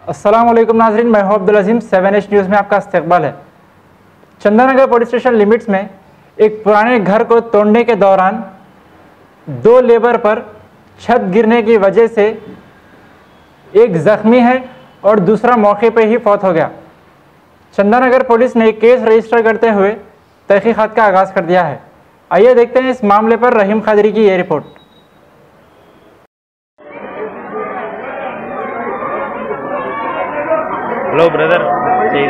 अस्सलाम वालेकुम नाज़रीन, मैं हूं अब्दुल अजीम। 7H न्यूज़ में आपका इस्तकबाल है। चंदानगर पुलिस स्टेशन लिमिट्स में एक पुराने घर को तोड़ने के दौरान 2 लेबर पर छत गिरने की वजह से एक जख्मी है और दूसरा मौके पर ही फौत हो गया। चंदानगर पुलिस ने केस रजिस्टर करते हुए तहकीकात का आगाज़ कर दिया है। आइए देखते हैं इस मामले पर रहीम खादरी की ये रिपोर्ट। हेलो ब्रदर, चाहिए